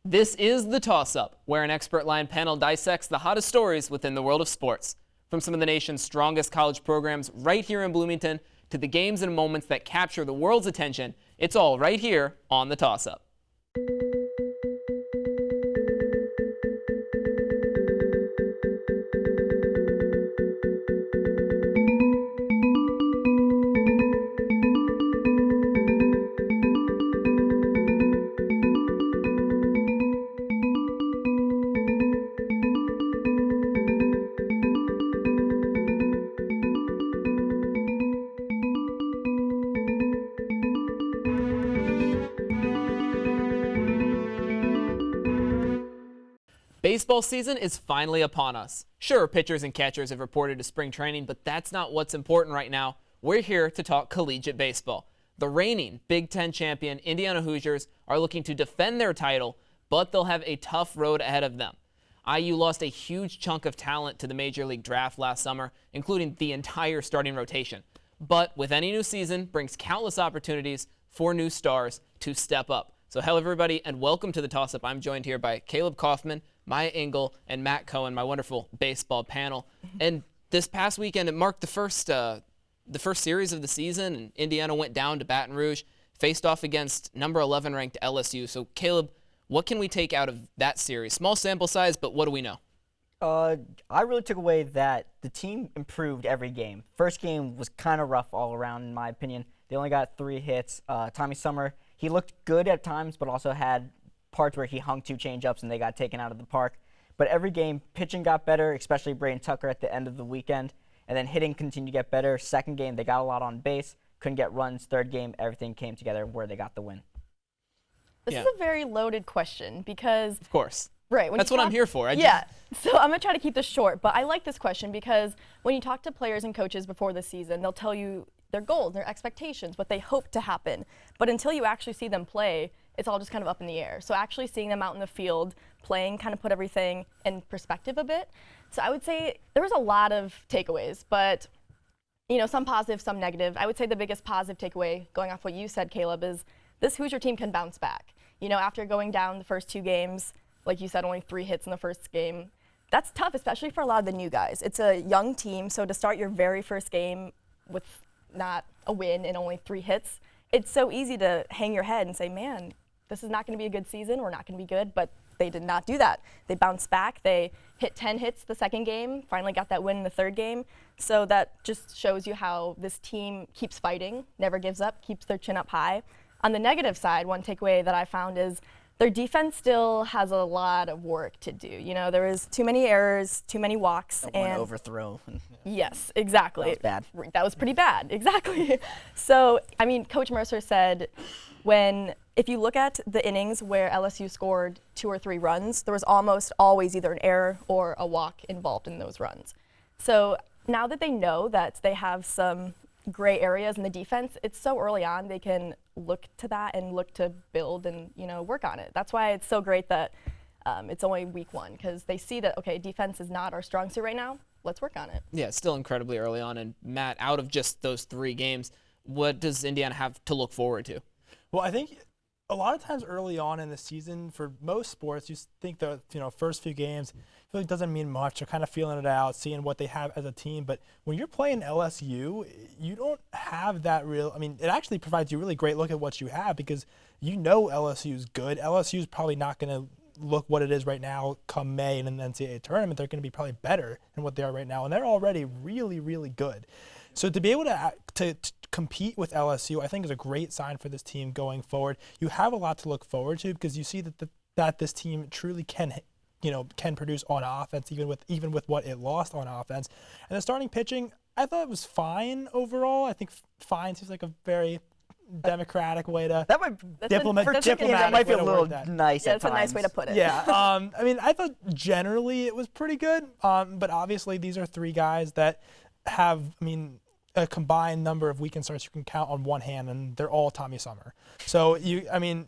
This is The Toss-Up, where an expert line panel dissects the hottest stories within the world of sports. From some of the nation's strongest college programs right here in Bloomington to the games and moments that capture the world's attention, it's all right here on The Toss-Up. Baseball season is finally upon us. Sure, pitchers and catchers have reported to spring training, but that's not what's important right now. We're here to talk collegiate baseball. The reigning Big Ten champion Indiana Hoosiers are looking to defend their title, but they'll have a tough road ahead of them. IU lost a huge chunk of talent to the Major League Draft last summer, including the entire starting rotation. But with any new season brings countless opportunities for new stars to step up. So hello everybody and welcome to The Toss-Up. I'm joined here by Caleb Kaufman, Maya Engel, and Matt Cohen, my wonderful baseball panel. And this past weekend, it marked the first series of the season, and Indiana went down to Baton Rouge, faced off against number 11 ranked LSU. So Caleb, what can we take out of that series? Small sample size, but what do we know? I really took away that the team improved every game. First game was kind of rough all around, in my opinion. They only got 3 hits. Tommy Summer, he looked good at times, but also had parts where he hung 2 changeups and they got taken out of the park. But every game, pitching got better, especially Braden Tucker at the end of the weekend. And then hitting continued to get better. Second game, they got a lot on base, couldn't get runs. Third game, everything came together where they got the win. This is a very loaded question because... Of course. Right. That's what I'm here for. So I'm going to try to keep this short, but I like this question because when you talk to players and coaches before the season, they'll tell you their goals, their expectations, what they hope to happen. But until you actually see them play, it's all just kind of up in the air. So actually seeing them out in the field, playing, kind of put everything in perspective a bit. So I would say there was a lot of takeaways, but some positive, some negative. I would say the biggest positive takeaway, going off what you said, Caleb, is this Hoosier team can bounce back. After going down the first 2 games, like you said, only 3 hits in the first game. That's tough, especially for a lot of the new guys. It's a young team, so to start your very first game with not a win and only 3 hits, it's so easy to hang your head and say, man, this is not going to be a good season. We're not going to be good, but they did not do that. They bounced back. They hit 10 hits the second game, finally got that win in the third game. So that just shows you how this team keeps fighting, never gives up, keeps their chin up high. On the negative side, one takeaway that I found is their defense still has a lot of work to do. There was too many errors, too many walks. One overthrow. Yes, exactly. That was bad. That was pretty bad, exactly. So, Coach Mercer said if you look at the innings where LSU scored 2 or 3 runs, there was almost always either an error or a walk involved in those runs. So now that they know that they have some gray areas in the defense, it's so early on they can look to that and look to build and work on it. That's why it's so great that it's only week 1, because they see that, okay, defense is not our strong suit right now. Let's work on it. Yeah, it's still incredibly early on. And Matt, out of just those 3 games, what does Indiana have to look forward to? Well, I think a lot of times early on in the season, for most sports, you think the first few games really doesn't mean much. They're kind of feeling it out, seeing what they have as a team. But when you're playing LSU, you don't have that real. It actually provides you a really great look at what you have because LSU's good. LSU's probably not going to look what it is right now come May in an NCAA tournament. They're going to be probably better than what they are right now, and they're already really, really good. So to be able to compete with LSU, I think is a great sign for this team going forward. You have a lot to look forward to because you see that this team truly can produce on offense, even with what it lost on offense. And the starting pitching, I thought it was fine overall. I think fine seems like a very democratic way to diplomatic that might be a little nice. Yeah, that's a nice way to put it. Yeah, I thought generally it was pretty good. But obviously these are 3 guys that have, a combined number of weekend starts you can count on one hand, and they're all Tommy Summer. So in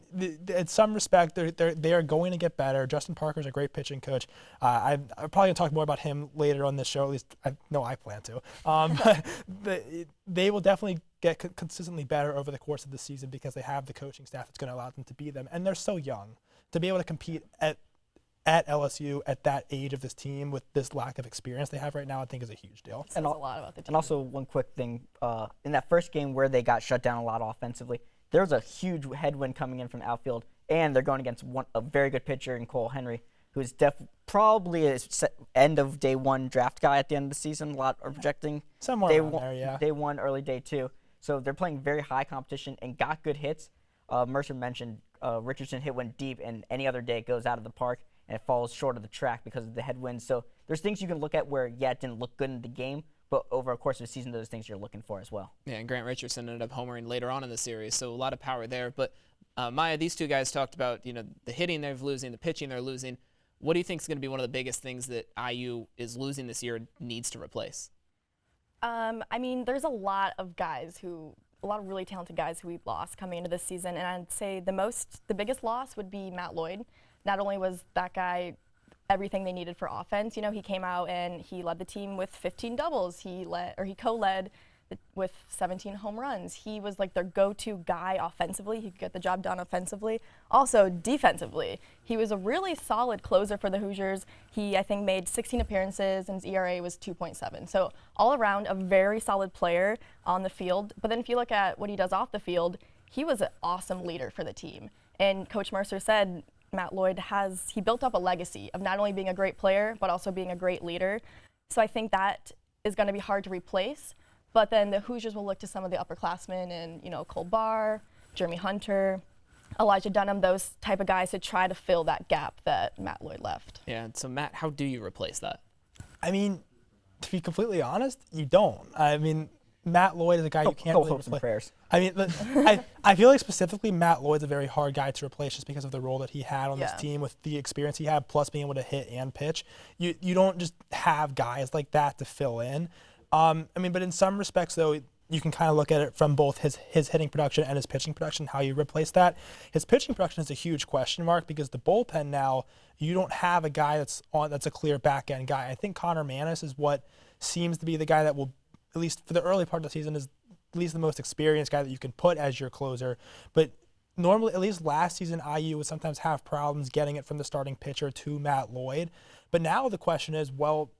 some respect, they are going to get better. Justin Parker's a great pitching coach. I'm probably gonna talk more about him later on this show. At least I plan to. But they will definitely get consistently better over the course of the season because they have the coaching staff that's going to allow them to be them, and they're so young. to be able to compete at LSU at that age of this team with this lack of experience they have right now, I think is a huge deal. Says a lot about the team. And also one quick thing, in that first game where they got shut down a lot offensively, there was a huge headwind coming in from the outfield, and they're going against a very good pitcher in Cole Henry, who is probably a end of day one draft guy at the end of the season. A lot are projecting Somewhere around there, yeah. day one, early day two. So they're playing very high competition and got good hits. Mercer mentioned Richardson hit one deep, and any other day it goes out of the park and it falls short of the track because of the headwinds. So there's things you can look at where, it didn't look good in the game, but over a course of a season, those things you're looking for as well. Yeah, and Grant Richardson ended up homering later on in the series, so a lot of power there. But Maya, these two guys talked about the hitting they're losing, the pitching they're losing. What do you think is going to be one of the biggest things that IU is losing this year and needs to replace? I mean, there's a lot of really talented guys who we've lost coming into this season, and I'd say the biggest loss would be Matt Lloyd. Not only was that guy everything they needed for offense, he came out and he led the team with 15 doubles. He co-led with 17 home runs. He was like their go-to guy offensively. He could get the job done offensively. Also defensively, he was a really solid closer for the Hoosiers. He, I think, made 16 appearances and his ERA was 2.7. So all around a very solid player on the field. But then if you look at what he does off the field, he was an awesome leader for the team. And Coach Mercer said Matt Lloyd he built up a legacy of not only being a great player, but also being a great leader. So I think that is going to be hard to replace. But then the Hoosiers will look to some of the upperclassmen and, Cole Barr, Jeremy Hunter, Elijah Dunham, those type of guys to try to fill that gap that Matt Lloyd left. Yeah, so Matt, how do you replace that? I mean, to be completely honest, you don't. I mean, Matt Lloyd is a guy you can't really hopes and replace. prayers. I mean, I feel like specifically Matt Lloyd's a very hard guy to replace just because of the role that he had on this team with the experience he had, plus being able to hit and pitch. You don't just have guys like that to fill in. But in some respects, though, you can kind of look at it from both his hitting production and his pitching production, how you replace that. His pitching production is a huge question mark because the bullpen now, you don't have a guy that's a clear back-end guy. I think Connor Manis is what seems to be the guy that will, at least for the early part of the season, is at least the most experienced guy that you can put as your closer. But normally, at least last season, IU would sometimes have problems getting it from the starting pitcher to Matt Lloyd. But now the question is, well,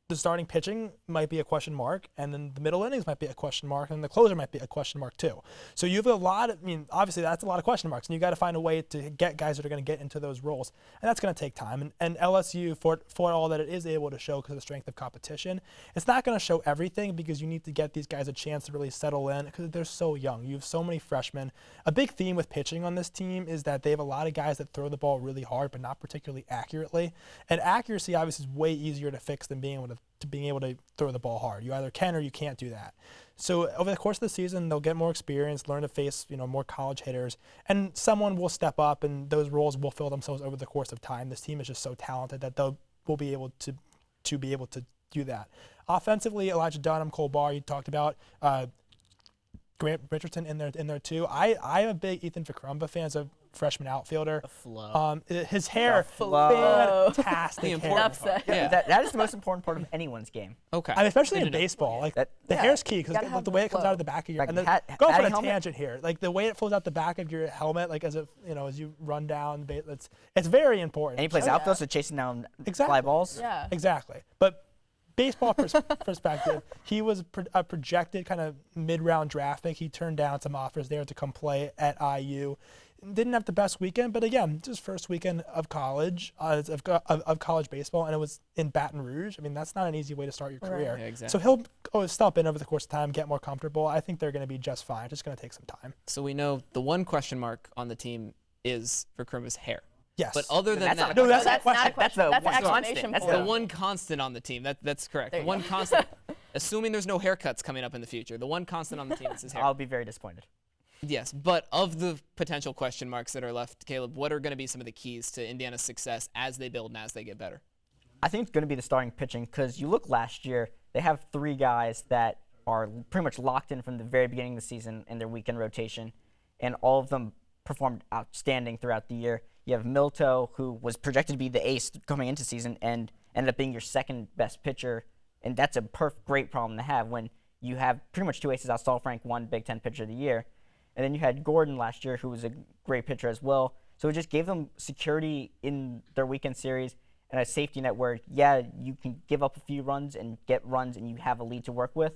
the starting pitching might be a question mark, and then the middle innings might be a question mark, and the closer might be a question mark too. So you have obviously that's a lot of question marks, and you got to find a way to get guys that are going to get into those roles, and that's going to take time. And LSU, for all that it is able to show because of the strength of competition, it's not going to show everything because you need to get these guys a chance to really settle in because they're so young. You have so many freshmen. A big theme with pitching on this team is that they have a lot of guys that throw the ball really hard but not particularly accurately, and accuracy obviously is way easier to fix than being able to throw the ball hard. You either can or you can't do that. So over the course of the season, they'll get more experience, learn to face more college hitters, and someone will step up, and those roles will fill themselves over the course of time. This team is just so talented that will be able to do that. Offensively, Elijah Dunham, Cole Barr, you talked about. Grant Richardson in there too. I am a big Ethan Vikrumba fan as a freshman outfielder. The flow. His hair, flow. fantastic The hair. important Upset. part. Yeah. That is the most important part of anyone's game. Okay. I mean, especially Good in to know. baseball, like That- the yeah. hair's key because Gotta have the the way it comes flow. out of the back of your Like and then hat- go off hat on a and helmet. tangent here. Like the way it flows out the back of your helmet, like as you run down, it's very important. And he plays Oh, outfield, yeah. so chasing down Exactly. fly balls. Yeah. Exactly. But baseball perspective, he was a projected kind of mid-round draft pick. He turned down some offers there to come play at IU. Didn't have the best weekend, but again, it's his first weekend of college, of college baseball, and it was in Baton Rouge. I mean, that's not an easy way to start your career. Yeah, exactly. So he'll step in over the course of time, get more comfortable. I think they're going to be just fine. It's just going to take some time. So we know the one question mark on the team is Vikrumba's hair. Yes. But other than That's that, not No, a that's That's not not a question. question. That's an one exclamation constant. That's point. the one constant on the team. That's correct. There The you one go. constant, assuming there's no haircuts coming up in the future, the one constant on the team is his hair. I'll be very disappointed. Yes, but of the potential question marks that are left, Caleb, what are going to be some of the keys to Indiana's success as they build and as they get better? I think it's going to be the starting pitching because you look last year, they have three guys that are pretty much locked in from the very beginning of the season in their weekend rotation, and all of them performed outstanding throughout the year. You have Milto, who was projected to be the ace coming into season and ended up being your second best pitcher, and that's a great problem to have when you have pretty much two aces. Frank won Big Ten Pitcher of the Year. And then you had Gordon last year, who was a great pitcher as well. So it just gave them security in their weekend series and a safety net where, yeah, you can give up a few runs and get runs and you have a lead to work with.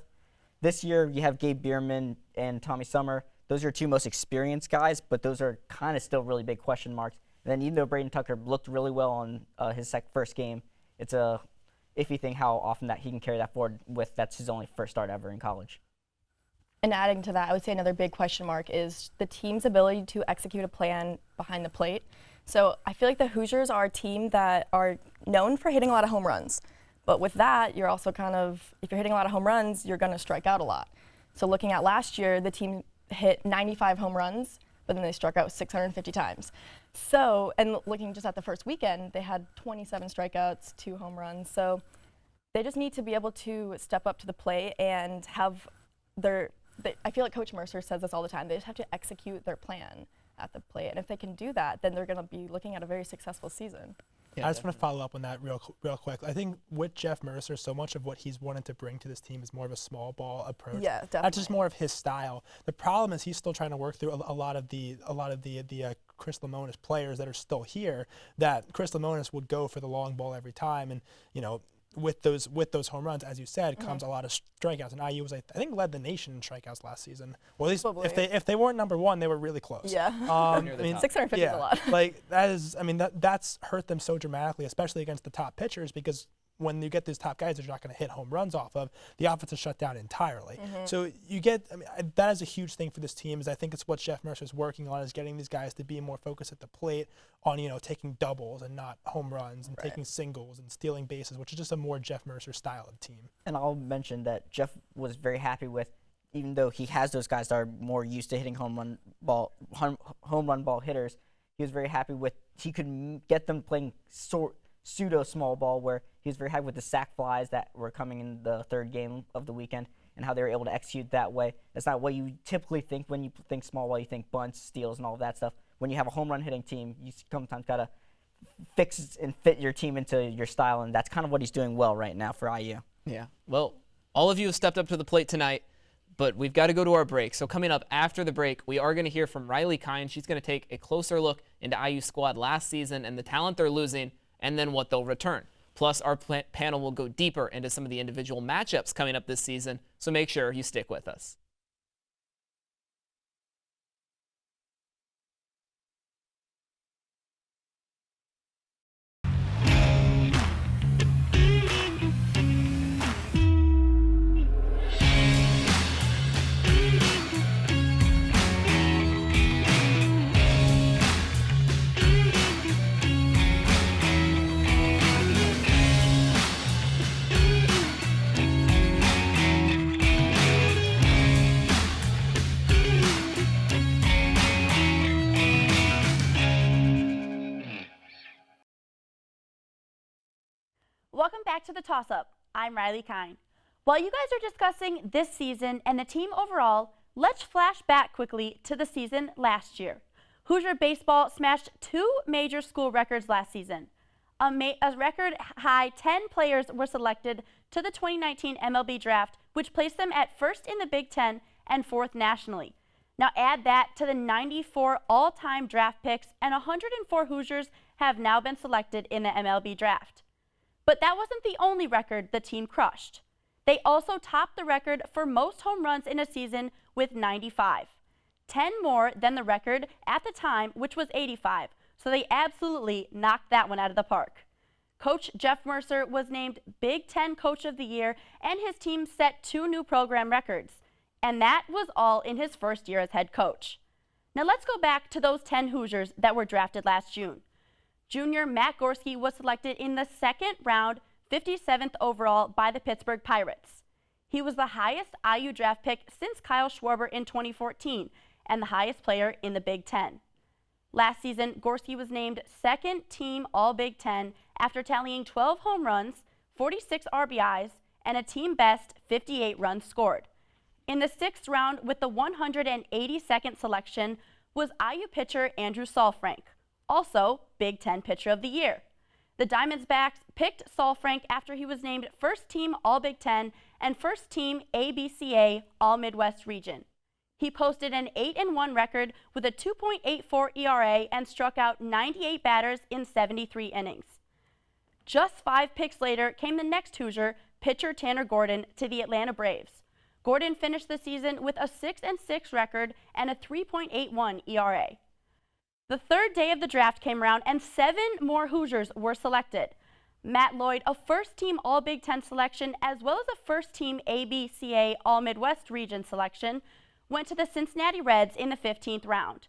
This year, you have Gabe Bierman and Tommy Summer. Those are two most experienced guys, but those are kind of still really big question marks. And then even though Braden Tucker looked really well on his first game, it's a iffy thing how often that he can carry that forward with that's his only first start ever in college. And adding to that, I would say another big question mark is the team's ability to execute a plan behind the plate. So I feel like the Hoosiers are a team that are known for hitting a lot of home runs. But with that, you're also kind of, if you're hitting a lot of home runs, you're going to strike out a lot. So looking at last year, the team hit 95 home runs, but then they struck out 650 times. So, and looking just at the first weekend, they had 27 strikeouts, 2 home runs. So they just need to be able to step up to the plate and have I feel like Coach Mercer says this all the time. They just have to execute their plan at the plate. And if they can do that, then they're going to be looking at a very successful season. Yeah, I just want to follow up on that real quick. I think with Jeff Mercer, so much of what he's wanted to bring to this team is more of a small ball approach. Yeah, definitely. That's just more of his style. The problem is he's still trying to work through a lot of the Chris Lemonis players that are still here. That Chris Lemonis would go for the long ball every time, and with those home runs, as you said, comes a lot of strikeouts. And IU was, I think, led the nation in strikeouts last season. Well, at least if they weren't number one, they were really close. Yeah. 650 is a lot. Like that's hurt them so dramatically, especially against the top pitchers, because when you get these top guys that you're not going to hit home runs off of, the offense is shut down entirely. So you get, that is a huge thing for this team. Is I think it's what Jeff Mercer is working on, is getting these guys to be more focused at the plate on, taking doubles and not home runs, and taking singles and stealing bases, which is just a more Jeff Mercer style of team. And I'll mention that Jeff was very happy with, even though he has those guys that are more used to hitting home run ball hitters, he was very happy with, he could get them playing pseudo small ball, where he was very happy with the sac flies that were coming in the third game of the weekend and how they were able to execute that way. That's not what you typically think when you think small ball. You think bunts, steals, and all of that stuff. When you have a home run hitting team, you sometimes got to fix and fit your team into your style, and that's kind of what he's doing well right now for IU. Yeah. Well, all of you have stepped up to the plate tonight, but we've got to go to our break. So coming up after the break, we are going to hear from Riley Kine. She's going to take a closer look into IU's squad last season and the talent they're losing, and then what they'll return. Plus, our panel will go deeper into some of the individual matchups coming up this season, so make sure you stick with us. Welcome back to the Toss-Up. I'm Riley Kine. While you guys are discussing this season and the team overall, let's flash back quickly to the season last year. Hoosier baseball smashed 2 major school records last season. A record high 10 players were selected to the 2019 MLB draft, which placed them at first in the Big Ten and 4th nationally. Now add that to the 94 all-time draft picks, and 104 Hoosiers have now been selected in the MLB draft. But that wasn't the only record the team crushed. They also topped the record for most home runs in a season with 95. 10 more than the record at the time, which was 85. So they absolutely knocked that one out of the park. Coach Jeff Mercer was named Big Ten Coach of the Year, and his team set 2 new program records. And that was all in his first year as head coach. Now let's go back to those 10 Hoosiers that were drafted last June. Junior Matt Gorski was selected in the 2nd round, 57th overall by the Pittsburgh Pirates. He was the highest IU draft pick since Kyle Schwarber in 2014 and the highest player in the Big Ten. Last season, Gorski was named 2nd team All-Big Ten after tallying 12 home runs, 46 RBIs, and a team best 58 runs scored. In the 6th round with the 182nd selection was IU pitcher Andrew Saalfrank, also Big Ten Pitcher of the Year. The Diamondbacks picked Saalfrank after he was named 1st team All-Big Ten and 1st team ABCA All-Midwest Region. He posted an 8-1 record with a 2.84 ERA and struck out 98 batters in 73 innings. Just 5 picks later came the next Hoosier, pitcher Tanner Gordon, to the Atlanta Braves. Gordon finished the season with a 6-6 record and a 3.81 ERA. The third day of the draft came around and 7 more Hoosiers were selected. Matt Lloyd, a first-team All-Big Ten selection, as well as a first-team ABCA All-Midwest Region selection, went to the Cincinnati Reds in the 15th round.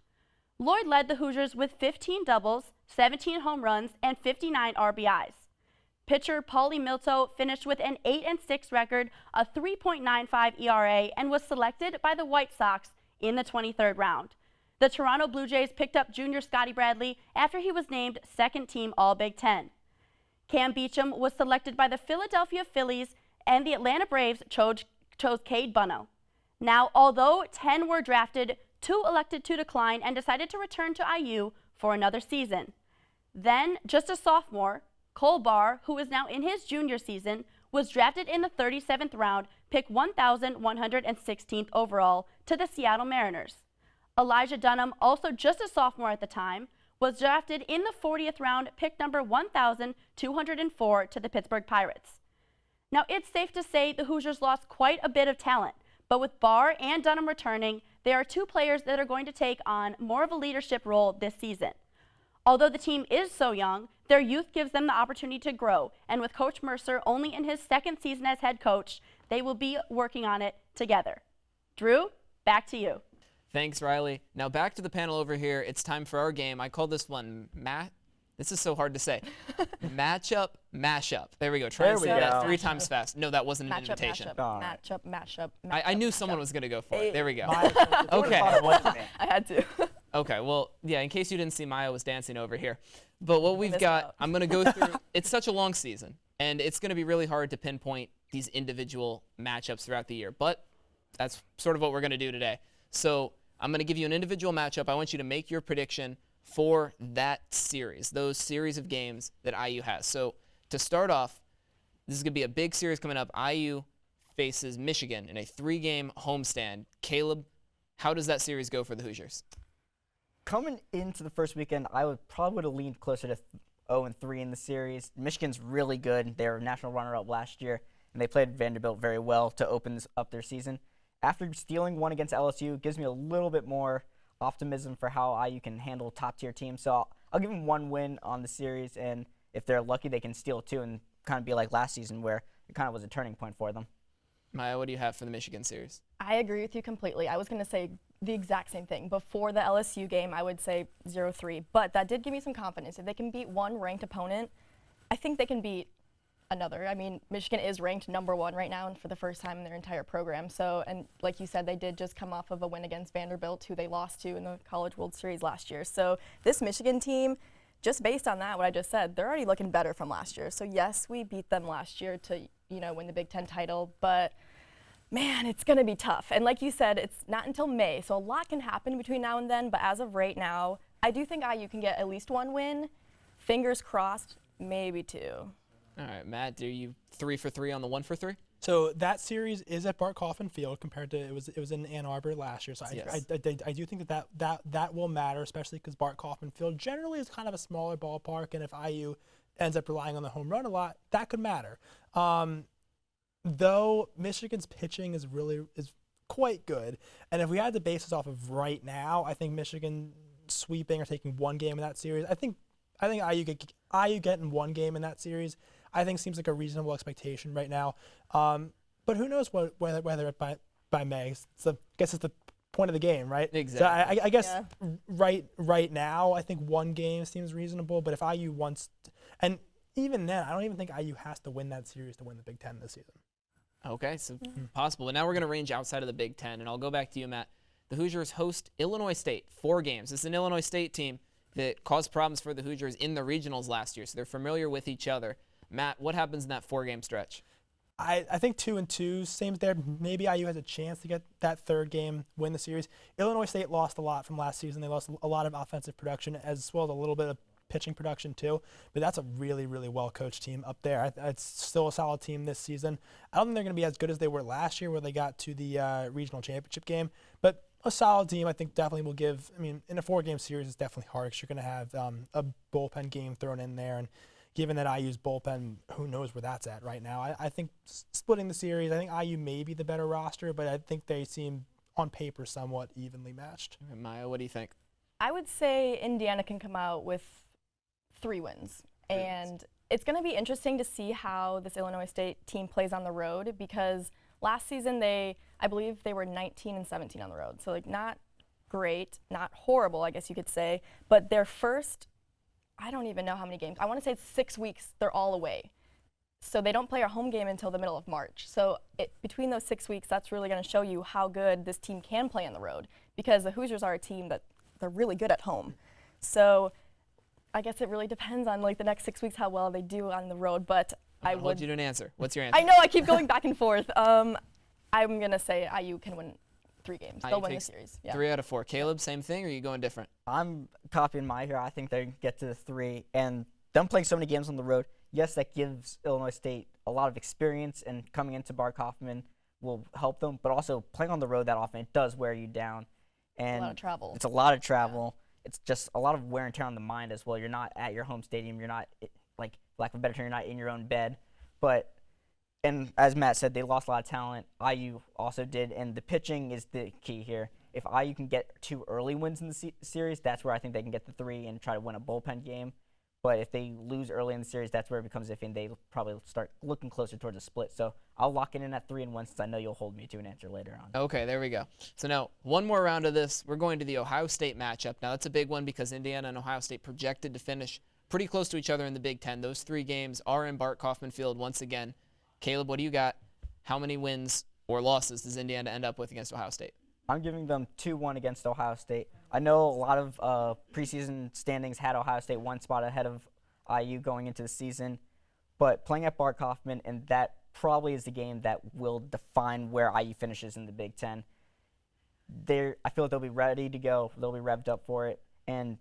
Lloyd led the Hoosiers with 15 doubles, 17 home runs, and 59 RBIs. Pitcher Paulie Milto finished with an 8-6 record, a 3.95 ERA, and was selected by the White Sox in the 23rd round. The Toronto Blue Jays picked up junior Scotty Bradley after he was named second-team All-Big Ten. Cam Beecham was selected by the Philadelphia Phillies, and the Atlanta Braves chose Cade Buno. Now, although 10 were drafted, 2 elected to decline and decided to return to IU for another season. Then, just a sophomore, Cole Barr, who is now in his junior season, was drafted in the 37th round, pick 1,116th overall, to the Seattle Mariners. Elijah Dunham, also just a sophomore at the time, was drafted in the 40th round, pick number 1,204 to the Pittsburgh Pirates. Now, it's safe to say the Hoosiers lost quite a bit of talent, but with Barr and Dunham returning, there are 2 players that are going to take on more of a leadership role this season. Although the team is so young, their youth gives them the opportunity to grow, and with Coach Mercer only in his 2nd season as head coach, they will be working on it together. Drew, back to you. Thanks, Riley. Now back to the panel over here. It's time for our game. I call this one this is so hard to say. Matchup, mashup. There we go. Try and say that 3 times fast. No, that wasn't an invitation. Matchup. I knew someone was going to go for it. There we go. Okay. I had to. Okay, well, yeah, in case you didn't see, Maya was dancing over here. But what we've got, I'm going to go through, it's such a long season, and it's going to be really hard to pinpoint these individual matchups throughout the year. But that's sort of what we're going to do today. So I'm going to give you an individual matchup. I want you to make your prediction for that series, those series of games that IU has. So to start off, this is going to be a big series coming up. IU faces Michigan in a 3-game homestand. Caleb, how does that series go for the Hoosiers? Coming into the first weekend, I would probably have leaned closer to 0-3 in the series. Michigan's really good. They were national runner-up last year, and they played Vanderbilt very well to open up their season. After stealing one against LSU, it gives me a little bit more optimism for how IU can handle top-tier teams. So I'll give them 1 win on the series, and if they're lucky, they can steal 2 and kind of be like last season where it kind of was a turning point for them. Maya, what do you have for the Michigan series? I agree with you completely. I was going to say the exact same thing. Before the LSU game, I would say 0-3, but that did give me some confidence. If they can beat one ranked opponent, I think they can beat another. I mean, Michigan is ranked #1 right now and for the first time in their entire program. So, and like you said, they did just come off of a win against Vanderbilt, who they lost to in the College World Series last year. So this Michigan team, just based on that, what I just said, they're already looking better from last year. So yes, we beat them last year to, win the Big Ten title, but man, it's going to be tough. And like you said, it's not until May, so a lot can happen between now and then. But as of right now, I do think IU can get at least 1 win. Fingers crossed, maybe 2. All right, Matt, are you 3 for 3 on the 1 for 3? So that series is at Bart Coffin Field compared to it was in Ann Arbor last year. So Yes. I do think that will matter, especially because Bart Coffin Field generally is kind of a smaller ballpark, and if IU ends up relying on the home run a lot, that could matter. Though Michigan's pitching is quite good, and if we had to base this off of right now, I think Michigan sweeping or taking 1 game in that series. I think IU getting 1 game in that series, I think seems like a reasonable expectation right now. But who knows whether it by May? So I guess it's the point of the game, right? Exactly. So I guess right now, I think 1 game seems reasonable. But if IU wants, and even then, I don't even think IU has to win that series to win the Big Ten this season. Okay, so possible. But now we're going to range outside of the Big Ten, and I'll go back to you, Matt. The Hoosiers host Illinois State, 4 games. This is an Illinois State team that caused problems for the Hoosiers in the regionals last year, so they're familiar with each other. Matt, what happens in that 4-game stretch? I think 2-2 seems there. Maybe IU has a chance to get that 3rd game, win the series. Illinois State lost a lot from last season. They lost a lot of offensive production as well as a little bit of pitching production too. But that's a really, really well-coached team up there. It's still a solid team this season. I don't think they're going to be as good as they were last year where they got to the regional championship game. But a solid team. I think definitely will give. I mean, in a 4-game series, it's definitely hard because you're going to have a bullpen game thrown in there, and given that IU's bullpen, who knows where that's at right now. I think splitting the series, I think IU may be the better roster, but I think they seem on paper somewhat evenly matched. Maya, what do you think? I would say Indiana can come out with 3 wins. And it's going to be interesting to see how this Illinois State team plays on the road, because last season I believe they were 19-17 on the road. So like not great, not horrible, I guess you could say, but their first, I don't even know how many games. I want to say it's 6 weeks, they're all away. So they don't play a home game until the middle of March. So between those 6 weeks, that's really going to show you how good this team can play on the road, because the Hoosiers are a team that they're really good at home. So I guess it really depends on like the next 6 weeks how well they do on the road, but I would. hold you to an answer. What's your answer? I know I keep going back and forth. I'm gonna say IU can win 3 games. IU They'll win the takes series. Yeah. 3 out of 4. Caleb, same thing, or are you going different? I'm copying Maya here. I think they get to the 3, and them playing so many games on the road, yes, that gives Illinois State a lot of experience, and coming into Bar Kaufman will help them, but also playing on the road that often, it does wear you down. And a lot of travel. It's a lot of travel. It's just a lot of wear and tear on the mind as well. You're not at your home stadium. You're not, like, lack of a better term, you're not in your own bed. But, and as Matt said, they lost a lot of talent. IU also did, and the pitching is the key here. If IU can get 2 early wins in the series, that's where I think they can get the 3 and try to win a bullpen game. But if they lose early in the series, that's where it becomes iffy, and they probably start looking closer towards a split. So I'll lock it in at 3-1 since I know you'll hold me to an answer later on. Okay, there we go. So now, one more round of this. We're going to the Ohio State matchup. Now, that's a big one because Indiana and Ohio State projected to finish pretty close to each other in the Big Ten. Those 3 games are in Bart Kaufman Field once again. Caleb, what do you got? How many wins or losses does Indiana end up with against Ohio State? I'm giving them 2-1 against Ohio State. I know a lot of preseason standings had Ohio State 1 spot ahead of IU going into the season, but playing at Bart Kaufman, and that probably is the game that will define where IU finishes in the Big Ten. I feel like they'll be ready to go. They'll be revved up for it. And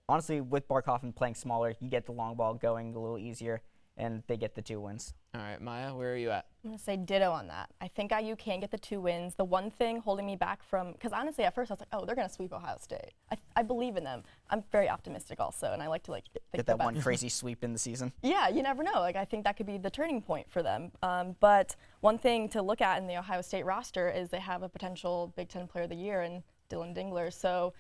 honestly, with Bart Kaufman playing smaller, you get the long ball going a little easier, and they get the 2 wins. All right, Maya, where are you at? I'm going to say ditto on that. I think IU can get the 2 wins. The one thing holding me back from, because honestly, at first I was like, oh, they're going to sweep Ohio State. I believe in them. I'm very optimistic also, and I like to Get that one crazy sweep in the season. Yeah, you never know. Like, I think that could be the turning point for them. But one thing to look at in the Ohio State roster is they have a potential Big Ten Player of the Year in Dylan Dingler. So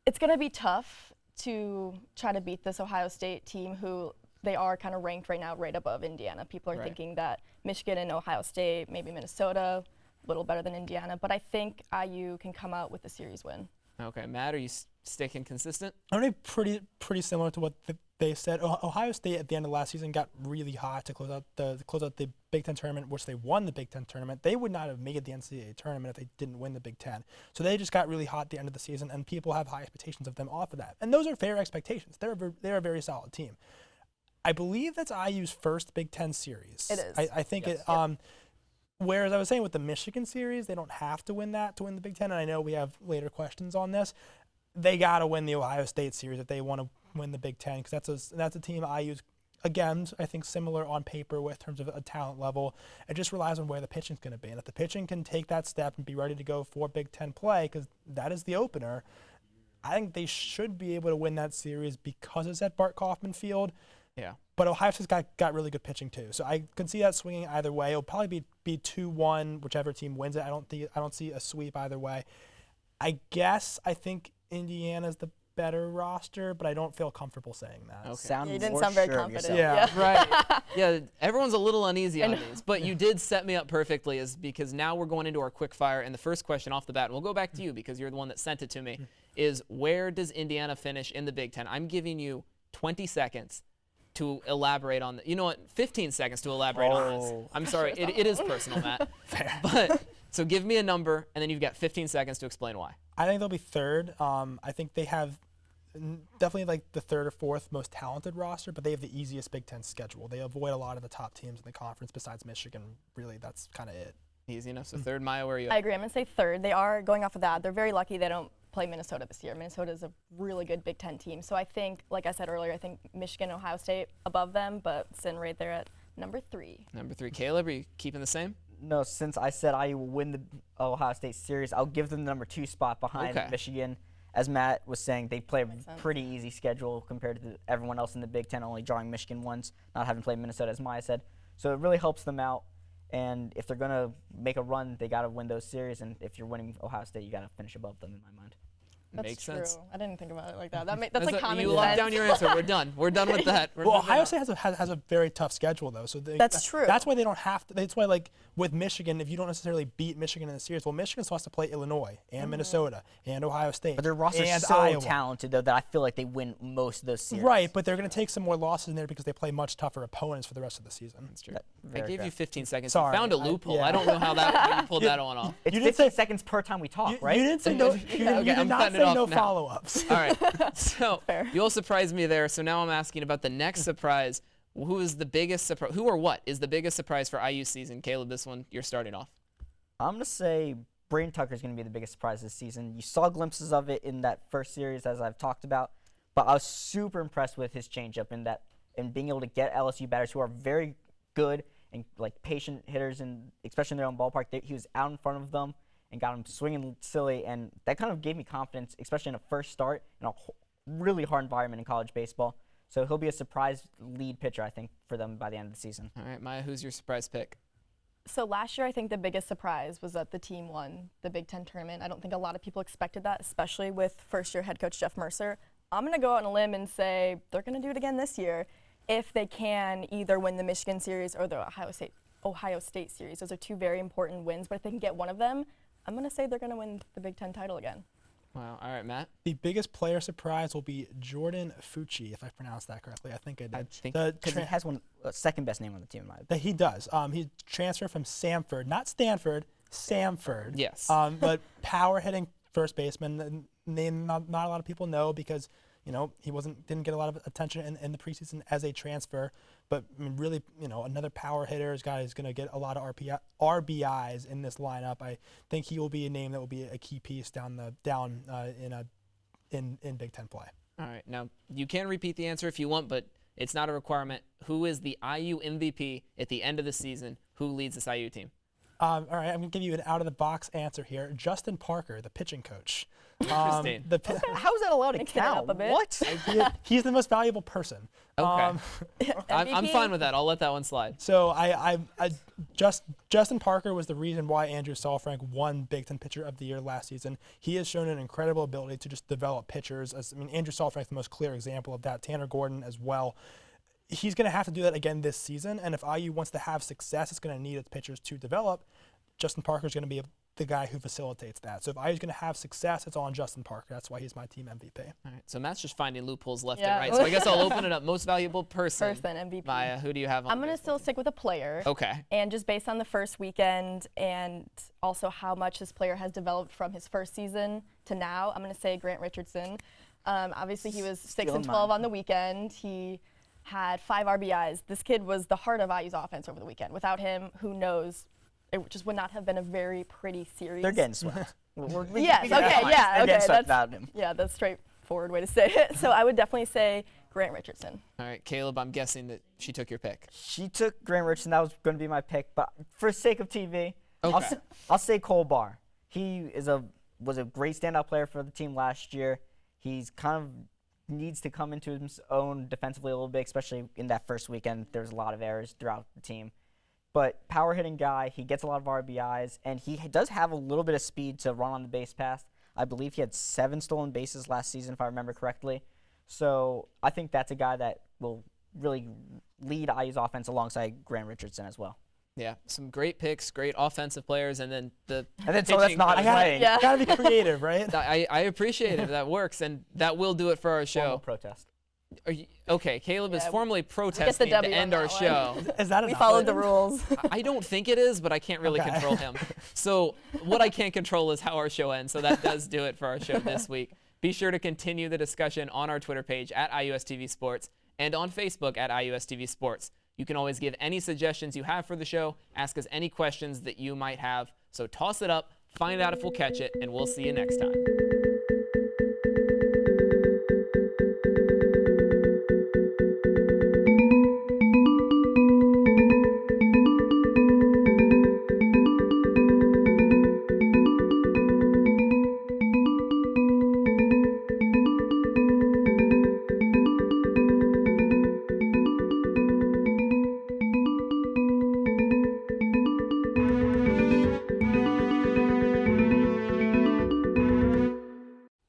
it's going to be tough to try to beat this Ohio State team who they are kind of ranked right now right above Indiana. People are thinking that Michigan and Ohio State, maybe Minnesota, a little better than Indiana. But I think IU can come out with the series win. Okay, Matt, are you sticking consistent? I'm going to be pretty similar to what they said. Ohio State at the end of last season got really hot to close out the Big Ten tournament, which they won the Big Ten tournament. They would not have made the NCAA tournament if they didn't win the Big Ten. So they just got really hot at the end of the season, and people have high expectations of them off of that. And those are fair expectations. They're a very solid team. I believe that's IU's first Big Ten series. It is. I think yes. Whereas I was saying with the Michigan series, they don't have to win that to win the Big Ten, and I know we have later questions on this. They got to win the Ohio State series if they want to win the Big Ten, because that's a team IU's, again, I think similar on paper with terms of a talent level. It just relies on where the pitching's going to be. And if the pitching can take that step and be ready to go for Big Ten play, because that is the opener, I think they should be able to win that series because it's at Bart Kaufman Field. Yeah. But Ohio State's got really good pitching too, so I can see that swinging either way. It'll probably be 2-1, whichever team wins it. I don't see a sweep either way. I think Indiana's the better roster, but I don't feel comfortable saying that. Okay. Sound You didn't more sound very sure of confident. yourself. Yeah. Right. Yeah, everyone's a little uneasy on these, but you did set me up perfectly, because now we're going into our quick fire, and the first question off the bat, and we'll go back to you because you're the one that sent it to me, is where does Indiana finish in the Big Ten? I'm giving you 20 seconds to elaborate on 15 seconds to elaborate on this. I'm sorry, it is personal, Matt. Fair. But so give me a number, and then you've got 15 seconds to explain why. I think they'll be third. I think they have definitely like the third or fourth most talented roster, but they have the easiest Big Ten schedule. They avoid a lot of the top teams in the conference besides Michigan. Really, that's kind of it. Easy enough. So third, Maya, where are you at? I agree. I'm going to say third. They are going off of that. They're very lucky they don't play Minnesota this year. Minnesota is a really good Big Ten team. So I think, like I said earlier, I think Michigan and Ohio State above them, but sitting right there at number 3. Number 3, Caleb, are you keeping the same? No, since I said IU will win the Ohio State series, I'll give them the number 2 spot behind Okay. Michigan. As Matt was saying, they play a sense. pretty easy schedule compared to everyone else in the Big Ten, only drawing Michigan once, not having played Minnesota, as Maya said. So it really helps them out. And if they're going to make a run, they got to win those series. And if you're winning Ohio State, you got to finish above them, in my mind. That's Makes true. sense. I didn't think about it like that. That's like common You sense. locked down your answer. We're done. We're done with that. We're Well, moving Ohio on. State has a very tough schedule though, so That's true. That's why they don't have to. That's why, like with Michigan, if you don't necessarily beat Michigan in the series, well, Michigan still has to play Illinois and Minnesota and Ohio State. But their roster and is so Iowa. talented, though, that I feel like they win most of those series. Right, but they're going to take some more losses in there because they play much tougher opponents for the rest of the season. That's true. That- I very gave you fair. 15 seconds. Sorry, You found a I- loophole. yeah. I don't know how you pulled that one off. It's You didn't 15 say- seconds per time we talk, right? You didn't say no. You Okay, did I'm not cutting it say off no now. follow-ups. All right. So Fair. you all surprised me there. So now I'm asking about the next surprise. Who is the biggest surprise? Who or what is the biggest surprise for IU season? Caleb, this one you're starting off. I'm going to say Braden Tucker is going to be the biggest surprise this season. You saw glimpses of it in that first series, as I've talked about, but I was super impressed with his changeup and being able to get LSU batters who are very good and like patient hitters, and especially in their own ballpark. He was out in front of them and got them swinging silly, and that kind of gave me confidence, especially in a first start in a really hard environment in college baseball. So he'll be a surprise lead pitcher, I think, for them by the end of the season. All right, Maya, who's your surprise pick? So last year, I think the biggest surprise was that the team won the Big Ten tournament. I don't think a lot of people expected that, especially with first-year head coach Jeff Mercer. I'm going to go out on a limb and say they're going to do it again this year if they can either win the Michigan series or the Ohio State series. Those are two very important wins, but if they can get one of them, I'm going to say they're going to win the Big Ten title again. Wow. All right, Matt. The biggest player surprise will be Jordan Fucci, if I pronounced that correctly. I think I did. I think- Because he has second best name on the team, in my opinion. That he does. He transferred from Samford, not Stanford, Samford. Yes. But power hitting first baseman. Name not a lot of people know because he didn't get a lot of attention in the preseason as a transfer. But I mean, really, another power hitter is guy who's going to get a lot of RBIs in this lineup. I think he will be a name that will be a key piece in Big Ten play. All right. Now, you can repeat the answer if you want, but it's not a requirement. Who is the IU MVP at the end of the season? Who leads this IU team? All right, I'm going to give you an out-of-the-box answer here. Justin Parker, the pitching coach. Interesting. How is that allowed to Mixing it count? up a bit. What? He's the most valuable person. Okay. I'm MVP? fine with that. I'll let that one slide. So Justin Parker was the reason why Andrew Saalfrank won Big Ten Pitcher of the Year last season. He has shown an incredible ability to just develop pitchers. Andrew Saalfrank is the most clear example of that. Tanner Gordon as well. He's going to have to do that again this season, and if IU wants to have success, it's going to need its pitchers to develop. Justin Parker is going to be the guy who facilitates that. So if IU is going to have success, it's on Justin Parker. That's why he's my team MVP. All right. So Matt's just finding loopholes left Yeah. and right. So I guess I'll open it up. Most valuable person. MVP. Maya, who do you have on I'm going to baseball still stick with a player. team? Okay. And just based on the first weekend and also how much this player has developed from his first season to now, I'm going to say Grant Richardson. Obviously, he was 6 Stealing and 12 mine. on the weekend. He had 5 RBIs. This kid was the heart of IU's offense over the weekend. Without him, who knows? It just would not have been a very pretty series. They're getting swept. Yes, we got okay, that line. yeah, They're okay, getting swept that's- without him. Yeah, that's a straightforward way to say it. So I would definitely say Grant Richardson. All right, Caleb, I'm guessing that she took your pick. She took Grant Richardson. That was going to be my pick, but for sake of TV, Okay. I'll say Cole Barr. He was a great standout player for the team last year. He's kind of needs to come into his own defensively a little bit, especially in that first weekend. There's a lot of errors throughout the team. But power hitting guy, he gets a lot of RBIs, and he does have a little bit of speed to run on the base pass. I believe he had 7 stolen bases last season, if I remember correctly. So I think that's a guy that will really lead IU's offense alongside Grant Richardson as well. Yeah, some great picks, great offensive players, and then the And then so that's pitching not coach. playing. Yeah. Gotta be creative, right? I appreciate it. That works, and that will do it for our Formal show. protest. Okay, Caleb is Yeah, formally the protesting to W on end our that show. Is that We enough? followed the rules. I don't think it is, but I can't really Okay. control him. So what I can't control is how our show ends. So that does do it for our show this week. Be sure to continue the discussion on our Twitter page at IUSTV Sports and on Facebook at IUSTV Sports. You can always give any suggestions you have for the show, ask us any questions that you might have. So toss it up, find out if we'll catch it, and we'll see you next time.